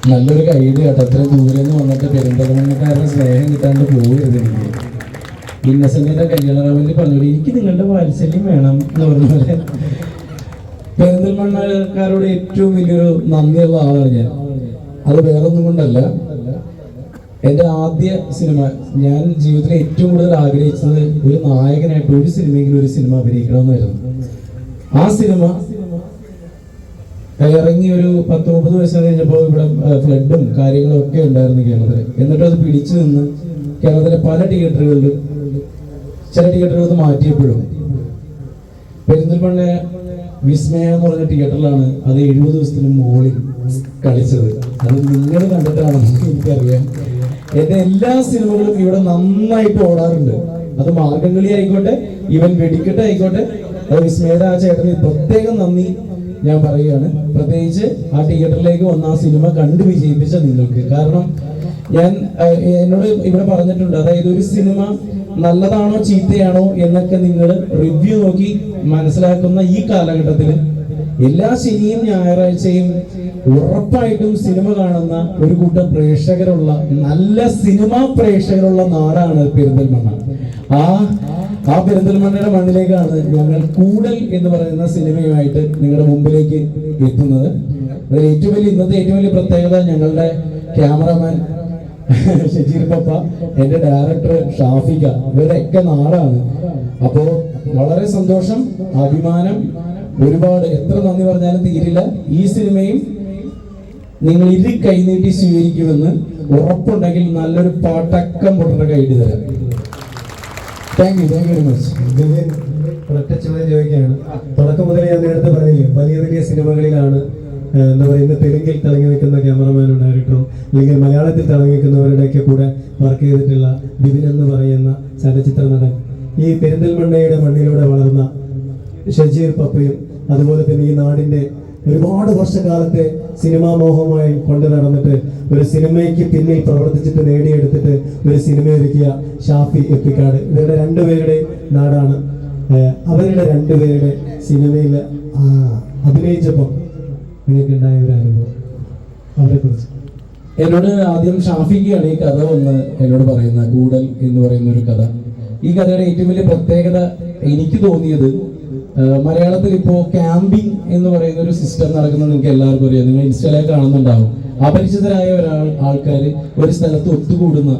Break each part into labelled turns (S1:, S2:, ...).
S1: നല്ലൊരു കൈഡ് കേട്ടോ. അത്രയും ദൂരെ നിന്ന് വന്നിട്ട് പെരുന്തൽമണ്ണക്കാരുടെ സ്നേഹം കിട്ടാണ്ട് പോകരുത്. എനിക്ക് ഇന്നസെന്റിന്റെ കല്യാണ റാവലിൽ പറഞ്ഞോളൂ, എനിക്ക് നിങ്ങളുടെ വാത്സല്യം വേണം എന്ന് പറഞ്ഞ പോലെ പെരിന്തൽമണ്ണക്കാരോട് ഏറ്റവും വലിയൊരു നന്ദിയുള്ള ആളാണ് ഞാൻ. അത് വേറൊന്നും കൊണ്ടല്ല, എൻ്റെ ആദ്യ സിനിമ ഞാൻ ജീവിതത്തിൽ ഏറ്റവും കൂടുതൽ ആഗ്രഹിച്ചത് ഒരു നായകനായിട്ട് ഒരു സിനിമയെങ്കിലും ഒരു സിനിമ അഭിനയിക്കണമെന്നായിരുന്നു. ആ സിനിമ ഇറങ്ങി ഒരു 10-30 വയസ്സ് കഴിഞ്ഞപ്പോൾ ഇവിടെ ഫ്ലഡും കാര്യങ്ങളും ഒക്കെ ഉണ്ടായിരുന്നു കേരളത്തിൽ. എന്നിട്ട് അത് പിടിച്ചു നിന്ന് കേരളത്തിലെ പല തിയേറ്ററുകളിലും ചില തിയേറ്ററുകൾ മാറ്റിയപ്പോഴും പെരിന്തൽമണ്ണ വിസ്മയ എന്ന് പറഞ്ഞ തിയേറ്ററിലാണ് അത് 70 ദിവസത്തിന് മുകളിൽ കളിച്ചത്. അത് നിങ്ങൾ കണ്ടിട്ടാണെന്ന് എനിക്കറിയാം. എന്റെ എല്ലാ സിനിമകളും ഇവിടെ നന്നായിട്ട് ഓടാറുണ്ട്. അത് മാർഗംകളി ആയിക്കോട്ടെ, ഈവൻ വെടിക്കെട്ട് ആയിക്കോട്ടെ. അത് വിസ്മയുടെ ആ ചേട്ടന് പ്രത്യേകം നന്ദി ഞാൻ പറയുകയാണ്. പ്രത്യേകിച്ച് ആ തിയേറ്ററിലേക്ക് വന്ന ആ സിനിമ കണ്ടു വിജയിപ്പിച്ച നിങ്ങൾക്ക്. കാരണം ഞാൻ എന്നോട് ഇവിടെ പറഞ്ഞിട്ടുണ്ട്, അതായത് ഒരു സിനിമ നല്ലതാണോ ചീത്തയാണോ എന്നൊക്കെ നിങ്ങൾ റിവ്യൂ നോക്കി മനസ്സിലാക്കുന്ന ഈ കാലഘട്ടത്തിൽ എല്ലാ ശനിയും ഞായറാഴ്ചയും ഉറപ്പായിട്ടും സിനിമ കാണുന്ന ഒരു കൂട്ടം പ്രേക്ഷകരുള്ള, നല്ല സിനിമാ പ്രേക്ഷകരുള്ള നാടാണ് പെരിന്തൽമണ്ണ. ആ പെരിന്തൽമണ്ണയുടെ മണ്ണിലേക്കാണ് ഞങ്ങൾ കൂടൽ എന്ന് പറയുന്ന സിനിമയുമായിട്ട് നിങ്ങളുടെ മുമ്പിലേക്ക് എത്തുന്നത്. ഇന്നത്തെ ഏറ്റവും വലിയ പ്രത്യേകത ഞങ്ങളുടെ ക്യാമറമാൻ ഷജീർ പപ്പ, എന്റെ ഡയറക്ടർ ഷാഫിക, ഇവരൊക്കെ നാടാണ്. അപ്പോ വളരെ സന്തോഷം, അഭിമാനം, ഒരുപാട് എത്ര നന്ദി പറഞ്ഞാലും തീരില്ല. ഈ സിനിമയും നിങ്ങൾ ഇരു കൈനീട്ടി സ്വീകരിക്കുമെന്ന് ഉറപ്പുണ്ടെങ്കിൽ നല്ലൊരു പാട്ടക്കം പൊട്ടൊരു കൈഡി തരാം. Thank you very much.
S2: ഒരൊറ്റ ചോദ്യം ചോദിക്കുകയാണ്. തുടക്കം മുതൽ ഞാൻ നേരത്തെ പറഞ്ഞില്ലേ, വലിയ വലിയ സിനിമകളിലാണ് എന്താ പറയുക, തെലുങ്കിൽ തിളങ്ങി നിൽക്കുന്ന ക്യാമറമാനും ഡയറക്ടറും അല്ലെങ്കിൽ മലയാളത്തിൽ തിളങ്ങി നിൽക്കുന്നവരുടെയൊക്കെ കൂടെ വർക്ക് ചെയ്തിട്ടുള്ള ബിബിൻ എന്ന് പറയുന്ന ചലച്ചിത്ര നടൻ, ഈ പെരിന്തൽമണ്ണയുടെ മണ്ണിലൂടെ വളർന്ന ഷജീർ പപ്പയും അതുപോലെ തന്നെ ഈ നാടിന്റെ ഒരുപാട് വർഷക്കാലത്തെ സിനിമാ മോഹമായി കൊണ്ടു നടന്നിട്ട് ഒരു സിനിമയ്ക്ക് പിന്നിൽ പ്രവർത്തിച്ചിട്ട് നേടിയെടുത്തിട്ട് ഒരു സിനിമ ഒരുക്കിയ ഷാഫി എപ്പിക്കാട്, ഇവരുടെ രണ്ടുപേരുടെ നാടാണ്. അവരുടെ രണ്ടുപേരുടെ സിനിമയിൽ അഭിനയിച്ചപ്പോൾ നിങ്ങൾക്ക് ഉണ്ടായ ഒരു അനുഭവം, അവരെ കുറിച്ച്.
S1: എന്നോട് ആദ്യം ഷാഫിക്കാണ് ഈ കഥ വന്ന് എന്നോട് പറയുന്ന കൂടൽ എന്ന് പറയുന്ന ഒരു കഥ. ഈ കഥയുടെ ഏറ്റവും വലിയ പ്രത്യേകത എനിക്ക് തോന്നിയത്, മലയാളത്തിൽ ഇപ്പോ ക്യാമ്പിംഗ് എന്ന് പറയുന്ന ഒരു സിസ്റ്റം നടക്കുന്നത് നിങ്ങൾക്ക് എല്ലാവർക്കും അറിയാം. നിങ്ങൾ ഇൻസ്റ്റയിലൊക്കെ കാണുന്നുണ്ടാവും. അപരിചിതരായ ആൾക്കാർ ഒരു സ്ഥലത്ത് ഒത്തുകൂടുന്ന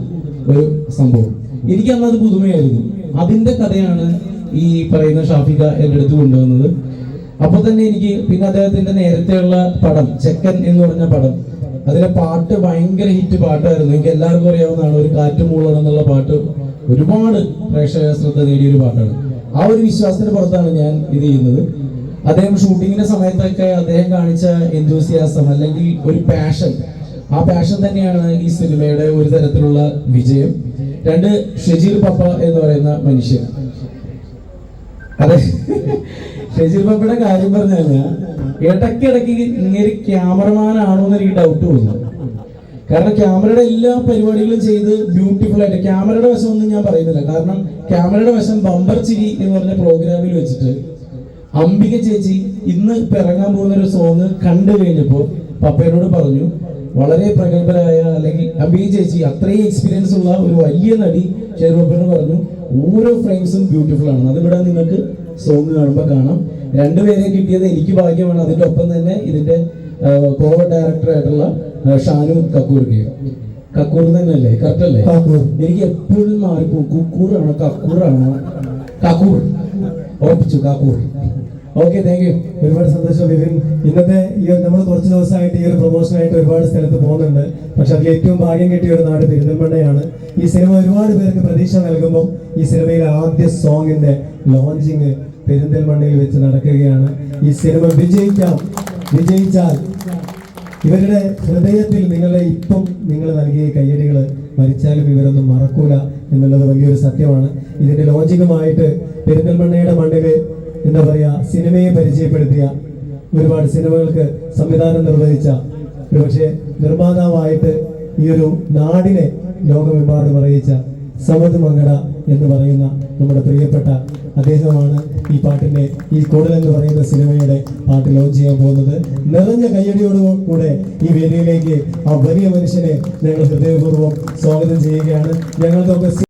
S1: ഒരു സംഭവം. എനിക്ക് അന്ന് അത് പുതുമയായിരുന്നു. അതിന്റെ കഥയാണ് ഈ പറയുന്ന ഷാഫിക എൻ്റെ അടുത്ത് കൊണ്ടുവന്നത്. അപ്പൊ തന്നെ എനിക്ക് പിന്നെ അദ്ദേഹത്തിന്റെ നേരത്തെയുള്ള പടം ചെക്കൻ എന്ന് പറഞ്ഞ പടം, അതിലെ പാട്ട് ഭയങ്കര ഹിറ്റ് പാട്ടായിരുന്നു. എനിക്ക് എല്ലാവർക്കും അറിയാവുന്നതാണ്. ഒരു കാറ്റ് മൂളണം എന്നുള്ള പാട്ട് ഒരുപാട് പ്രേക്ഷക ശ്രദ്ധ നേടിയൊരു പാട്ടാണ്. ആ ഒരു വിശ്വാസത്തിന്റെ പുറത്താണ് ഞാൻ ഇത് ചെയ്യുന്നത്. അദ്ദേഹം ഷൂട്ടിങ്ങിന്റെ സമയത്തൊക്കെ അദ്ദേഹം കാണിച്ച എന്തൂസിയാസം അല്ലെങ്കിൽ ഒരു പാഷൻ, ആ പാഷൻ തന്നെയാണ് ഈ സിനിമയുടെ ഒരു തരത്തിലുള്ള വിജയം. രണ്ട്, ഷജീർ പപ്പ എന്ന് പറയുന്ന മനുഷ്യൻ. അതെ, ഷജീർ പപ്പയുടെ കാര്യം പറഞ്ഞു കഴിഞ്ഞാൽ ഇടയ്ക്കിടയ്ക്ക് ഇങ്ങനെ ക്യാമറമാൻ ആണോ എന്ന് എനിക്ക് ഡൗട്ട് തോന്നുന്നു. കാരണം ക്യാമറയുടെ എല്ലാ പരിപാടികളും ചെയ്ത് ബ്യൂട്ടിഫുൾ ആയിട്ട്, ക്യാമറയുടെ വശം ഒന്നും ഞാൻ പറയുന്നില്ല. കാരണം ക്യാമറയുടെ വശം ബമ്പർ ചിരി എന്ന് പറഞ്ഞ പ്രോഗ്രാമിൽ വെച്ചിട്ട് അംബിക ചേച്ചി ഇന്ന് ഇറങ്ങാൻ പോകുന്ന ഒരു സോങ് കണ്ടു കഴിഞ്ഞപ്പോൾ പപ്പയോട് പറഞ്ഞു, വളരെ പ്രഗത്ഭരായ അല്ലെങ്കിൽ അംബിക ചേച്ചി അത്രയും എക്സ്പീരിയൻസ് ഉള്ള ഒരു വലിയ നടി ഷെയർപപ്പയോട് പറഞ്ഞു, ഓരോ ഫ്രെയിംസും ബ്യൂട്ടിഫുൾ ആണ്. അതിവിടെ നിങ്ങൾക്ക് സോങ് കാണുമ്പോൾ കാണാം. രണ്ടുപേരെ കിട്ടിയത് എനിക്ക് ഭാഗ്യമാണ്. അതിന്റെ ഒപ്പം തന്നെ ഇതിന്റെ കോ ഡയറക്ടർ ആയിട്ടുള്ള ഷാനു കക്കൂറിനെയും. കക്കൂർ തന്നെയല്ലേ, കറക്റ്റ് അല്ലേ? എനിക്ക് എപ്പോഴും മാറിപ്പോ കുക്കൂറാണോ കക്കൂറാണോ? കക്കൂർ ഓർപ്പിച്ചു, കക്കൂർ. Okay, thank you.
S2: ഒരുപാട് സന്തോഷം വിപിൻ. ഇന്നത്തെ ഈ നമ്മൾ കുറച്ച് ദിവസമായിട്ട് ഈ ഒരു പ്രൊമോഷനായിട്ട് ഒരുപാട് സ്ഥലത്ത് പോകുന്നുണ്ട്. പക്ഷെ അതിൽ ഏറ്റവും ഭാഗ്യം കിട്ടിയ ഒരു നാട് പെരിന്തൽമണ്ണയാണ്. ഈ സിനിമ ഒരുപാട് പേർക്ക് പ്രതീക്ഷ നൽകുമ്പോൾ ഈ സിനിമയിലെ ആദ്യ സോങ്ങിന്റെ ലോഞ്ചിങ് പെരിന്തൽമണ്ണയിൽ വെച്ച് നടക്കുകയാണ്. ഈ സിനിമ വിജയിച്ചാൽ ഇവരുടെ ഹൃദയത്തിൽ നിങ്ങളുടെ ഇപ്പം നിങ്ങൾ നൽകിയ കയ്യടികൾ മരിച്ചാലും ഇവരൊന്നും മറക്കൂല എന്നുള്ളത് വലിയൊരു സത്യമാണ്. ഇതിന്റെ ലോജികമായിട്ട് പെരിന്തൽമണ്ണയുടെ മണ്ണില് എന്താ പറയാ, സിനിമയെ പരിചയപ്പെടുത്തിയ, ഒരുപാട് സിനിമകൾക്ക് സംവിധാനം നിർവഹിച്ച, ഒരുപക്ഷെ നിർമ്മാതാവായിട്ട് ഈ ഒരു നാടിനെ ലോകമെമ്പാടും അറിയിച്ച സമദ് മങ്കട എന്ന് പറയുന്ന നമ്മുടെ പ്രിയപ്പെട്ട അദ്ദേഹമാണ് ഈ പാട്ടിന്റെ ഈ കൂടൽ എന്ന് പറയുന്ന സിനിമയുടെ പാട്ട് ലോഞ്ച് ചെയ്യാൻ പോകുന്നത്. നിറഞ്ഞ കയ്യടിയോടുകൂടെ ഈ വേദിയിലേക്ക് ആ വലിയ മനുഷ്യനെ ഞങ്ങൾ ഹൃദയപൂർവ്വം സ്വാഗതം ചെയ്യുകയാണ്. ഞങ്ങൾക്കൊക്കെ